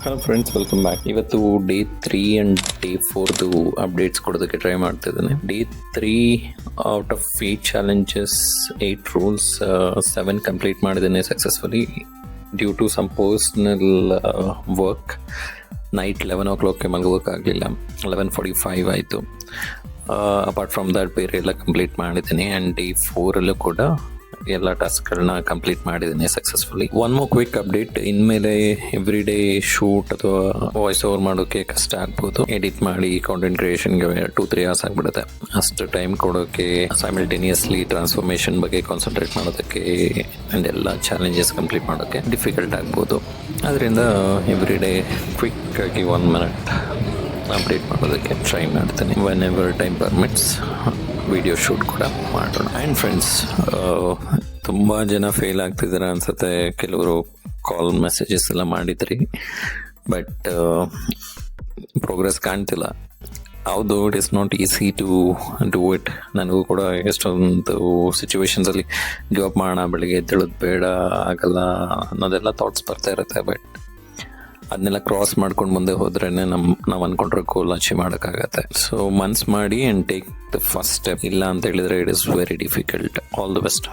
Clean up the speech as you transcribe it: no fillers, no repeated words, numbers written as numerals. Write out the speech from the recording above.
Hello friends, welcome back. ಇವತ್ತು day 3 and day 4ದು updates ಕೊಡೋದಕ್ಕೆ ಟ್ರೈ ಮಾಡ್ತಿದ್ದೇನೆ. Day 3 out of 8 challenges 8 rules 7 complete ಮಾಡಿದ್ದೇನೆ successfully due to some personal work. Night 11 o'clockಗೆ ಮಲಗೋಕ್ಕಾಗಲಿಲ್ಲ, 11:45 ಆಯಿತು. ಅಪಾರ್ಟ್ ಫ್ರಮ್ ದಟ್ ಬೇರೆ ಎಲ್ಲ ಕಂಪ್ಲೀಟ್ ಮಾಡಿದ್ದೀನಿ. ಆ್ಯಂಡ್ ಡೇ 4ಅಲ್ಲೂ ಕೂಡ ಎಲ್ಲ ಟಾಸ್ಕ್ಗಳನ್ನ ಕಂಪ್ಲೀಟ್ ಮಾಡಿದ್ದೀನಿ successfully. One more quick update, ಇನ್ಮೇಲೆ ಎವ್ರಿ ಡೇ ಶೂಟ್ ಅಥವಾ ವಾಯ್ಸ್ ಓವರ್ ಮಾಡೋಕ್ಕೆ ಕಷ್ಟ ಆಗ್ಬೋದು. ಎಡಿಟ್ ಮಾಡಿ ಕಾಂಟೆಂಟ್ ಕ್ರಿಯೇಷನ್ಗೆ 2-3 hours ಆಗಿಬಿಡುತ್ತೆ. ಅಷ್ಟು ಟೈಮ್ ಕೊಡೋಕ್ಕೆ, ಸೈಮಲ್ಟೇನಿಯಸ್ಲಿ ಟ್ರಾನ್ಸ್ಫಾರ್ಮೇಷನ್ ಬಗ್ಗೆ ಕಾನ್ಸಂಟ್ರೇಟ್ ಮಾಡೋದಕ್ಕೆ ಆ್ಯಂಡ್ ಎಲ್ಲ ಚಾಲೆಂಜಸ್ ಕಂಪ್ಲೀಟ್ ಮಾಡೋಕ್ಕೆ ಡಿಫಿಕಲ್ಟ್ ಆಗ್ಬೋದು. ಅದರಿಂದ ಎವ್ರಿ ಡೇ ಕ್ವಿಕ್ ಆಗಿ 1 minute ಅಪ್ಡೇಟ್ ಮಾಡೋದಕ್ಕೆ ಟ್ರೈ ಮಾಡ್ತೀನಿ. When ever time permits video shoot ಕೂಡ ಮಾಡೋಣ. ಆ್ಯಂಡ್ ಫ್ರೆಂಡ್ಸ್, ತುಂಬ ಜನ ಫೇಲ್ ಆಗ್ತಿದ್ದಾರೆ ಅನ್ಸುತ್ತೆ. ಕೆಲವರು ಕಾಲ್ ಮೆಸೇಜಸ್ ಎಲ್ಲ ಮಾಡಿದ್ರಿ, ಬಟ್ ಪ್ರೋಗ್ರೆಸ್ ಕಾಣ್ತಿಲ್ಲ. ಹೌದು, it is not easy to do it. ನನಗೂ ಕೂಡ ಎಷ್ಟೊಂದು ಸಿಚುವೇಶನ್ಸಲ್ಲಿ ಜಾಬ್ ಮಾಡೋಣ, ಬೆಳಿಗ್ಗೆ ಎದ್ದೇಳೋದು ಬೇಡ, ಆಗಲ್ಲ ಅನ್ನೋದೆಲ್ಲ ಥಾಟ್ಸ್ ಬರ್ತಾ ಇರುತ್ತೆ. ಬಟ್ ಅದನ್ನೆಲ್ಲ ಕ್ರಾಸ್ ಮಾಡ್ಕೊಂಡು ಮುಂದೆ ಹೋದ್ರೇ ನಾವು ಅಂದ್ಕೊಂಡ್ರೆ ಗೋಲ್ ಅಚೀವ್ ಮಾಡೋಕ್ಕಾಗತ್ತೆ. ಸೊ ಮನ್ಸ್ ಮಾಡಿ and take the first step. ಇಲ್ಲ ಅಂತ ಹೇಳಿದ್ರೆ it is very difficult. All the best.